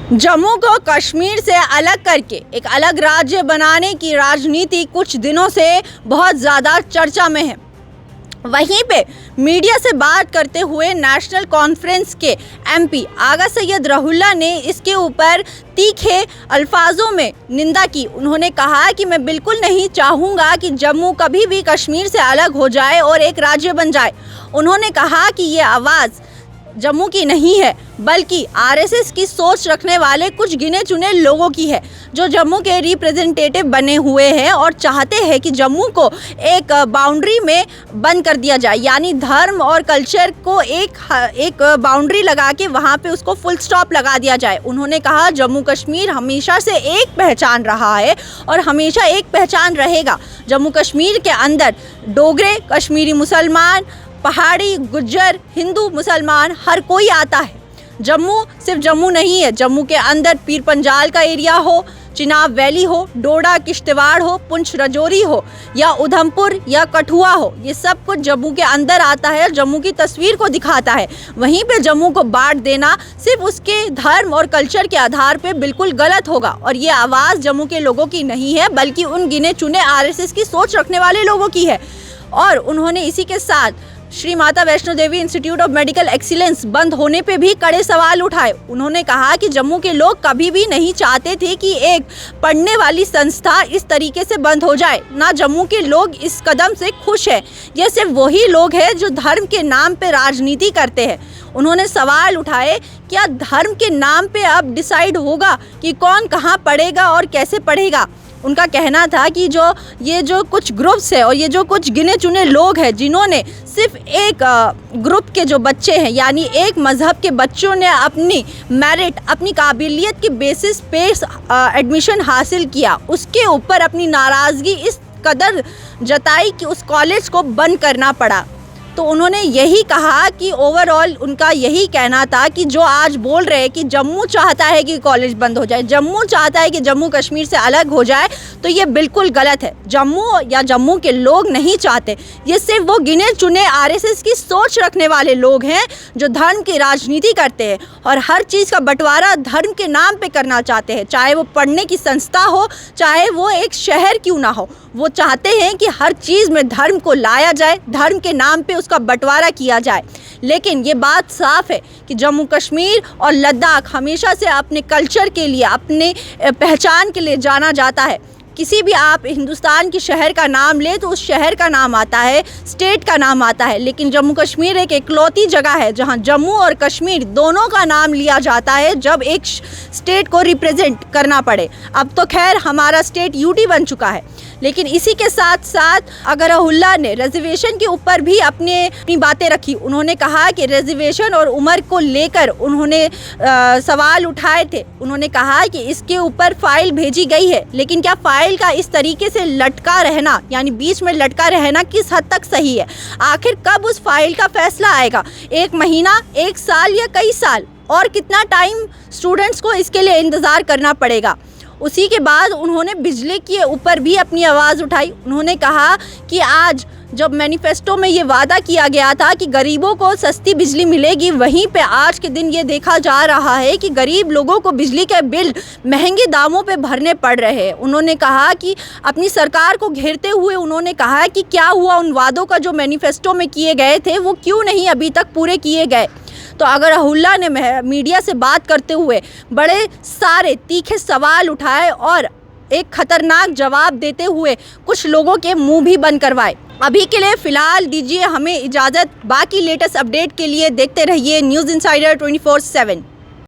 जम्मू को कश्मीर से अलग करके एक अलग राज्य बनाने की राजनीति कुछ दिनों से बहुत ज़्यादा चर्चा में है। वहीं पे मीडिया से बात करते हुए नेशनल कॉन्फ्रेंस के एमपी आगा सैयद रहुल्ला ने इसके ऊपर तीखे अल्फाजों में निंदा की। उन्होंने कहा कि मैं बिल्कुल नहीं चाहूँगा कि जम्मू कभी भी कश्मीर से अलग हो जाए और एक राज्य बन जाए। उन्होंने कहा कि ये आवाज़ जम्मू की नहीं है बल्कि आरएसएस की सोच रखने वाले कुछ गिने चुने लोगों की है, जो जम्मू के रिप्रेजेंटेटिव बने हुए हैं और चाहते हैं कि जम्मू को एक बाउंड्री में बंद कर दिया जाए, यानी धर्म और कल्चर को एक बाउंड्री लगा के वहाँ पे उसको फुल स्टॉप लगा दिया जाए। उन्होंने कहा जम्मू कश्मीर हमेशा से एक पहचान रहा है और हमेशा एक पहचान रहेगा। जम्मू कश्मीर के अंदर डोगरे, कश्मीरी मुसलमान, पहाड़ी, गुज्जर, हिंदू, मुसलमान हर कोई आता है। जम्मू सिर्फ जम्मू नहीं है, जम्मू के अंदर पीर पंजाल का एरिया हो, चिनाब वैली हो, डोडा किश्तवाड़ हो, पुंछ राजौरी हो या उधमपुर या कठुआ हो, ये सब कुछ जम्मू के अंदर आता है और जम्मू की तस्वीर को दिखाता है। वहीं पे जम्मू को बांट देना सिर्फ उसके धर्म और कल्चर के आधार पे बिल्कुल गलत होगा और ये आवाज़ जम्मू के लोगों की नहीं है बल्कि उन गिने चुने आरएसएस की सोच रखने वाले लोगों की है। और उन्होंने इसी के साथ Shri Mata Vaishno Devi institute of medical excellence बंद होने पे भी कड़े सवाल उठाए। उन्होंने कहा कि जम्मू के लोग कभी भी नहीं चाहते थे कि एक पढ़ने वाली संस्था इस तरीके से बंद हो जाए। ना जम्मू के लोग इस कदम से खुश हैं। ये सिर्फ वही लोग हैं जो धर्म के नाम पे राजनीति करते हैं। उन्होंने सवाल उठाए, क्या धर्म के नाम पे अब डिसाइड होगा कि कौन कहाँ पढ़ेगा और कैसे पढ़ेगा? उनका कहना था कि ये जो कुछ ग्रुप्स है और ये जो कुछ गिने चुने लोग हैं जिन्होंने सिर्फ एक ग्रुप के जो बच्चे हैं यानी एक मज़हब के बच्चों ने अपनी मेरिट, अपनी काबिलियत के बेसिस पे एडमिशन हासिल किया, उसके ऊपर अपनी नाराज़गी इस कदर जताई कि उस कॉलेज को बंद करना पड़ा। तो उन्होंने यही कहा कि ओवरऑल उनका यही कहना था कि जो आज बोल रहे हैं कि जम्मू चाहता है कि कॉलेज बंद हो जाए, जम्मू चाहता है कि जम्मू कश्मीर से अलग हो जाए, तो ये बिल्कुल गलत है। जम्मू या जम्मू के लोग नहीं चाहते, ये सिर्फ वो गिने चुने आरएसएस की सोच रखने वाले लोग हैं जो धर्म की राजनीति करते हैं और हर चीज़ का बंटवारा धर्म के नाम पे करना चाहते हैं, चाहे वो पढ़ने की संस्था हो, चाहे वो एक शहर क्यों ना हो। वो चाहते हैं कि हर चीज़ में धर्म को लाया जाए, धर्म के नाम पे उसका बंटवारा किया जाए। लेकिन ये बात साफ है कि जम्मू कश्मीर और लद्दाख हमेशा से अपने कल्चर के लिए, अपने पहचान के लिए जाना जाता है। किसी भी आप हिंदुस्तान के शहर का नाम ले तो उस शहर का नाम आता है, स्टेट का नाम आता है, लेकिन जम्मू कश्मीर एक इकलौती जगह है जहां जम्मू और कश्मीर दोनों का नाम लिया जाता है जब एक स्टेट को रिप्रेजेंट करना पड़े। अब तो खैर हमारा स्टेट यूटी बन चुका है, लेकिन इसी के साथ साथ अगर रहुल्ला ने रिजर्वेशन के ऊपर भी अपनी बातें रखी। उन्होंने कहा कि रिजर्वेशन और उम्र को लेकर उन्होंने सवाल उठाए थे। उन्होंने कहा कि इसके ऊपर फाइल भेजी गई है, लेकिन क्या फाइल का इस तरीके से लटका रहना यानी बीच में लटका रहना किस हद तक सही है? आखिर कब उस फाइल का फैसला आएगा? 1 महीना, 1 साल या कई साल? और कितना टाइम स्टूडेंट्स को इसके लिए इंतज़ार करना पड़ेगा? उसी के बाद उन्होंने बिजली के ऊपर भी अपनी आवाज़ उठाई। उन्होंने कहा कि आज जब मैनिफेस्टो में ये वादा किया गया था कि गरीबों को सस्ती बिजली मिलेगी, वहीं पे आज के दिन ये देखा जा रहा है कि गरीब लोगों को बिजली के बिल महंगे दामों पे भरने पड़ रहे हैं। उन्होंने कहा कि अपनी सरकार को घेरते हुए उन्होंने कहा कि क्या हुआ उन वादों का जो मैनिफेस्टो में किए गए थे, वो क्यों नहीं अभी तक पूरे किए गए? तो अगर रहुल्ला ने मीडिया से बात करते हुए बड़े सारे तीखे सवाल उठाए और एक खतरनाक जवाब देते हुए कुछ लोगों के मुंह भी बंद करवाए। अभी के लिए फ़िलहाल दीजिए हमें इजाज़त। बाकी लेटेस्ट अपडेट के लिए देखते रहिए न्यूज़ इंसाइडर 24/7।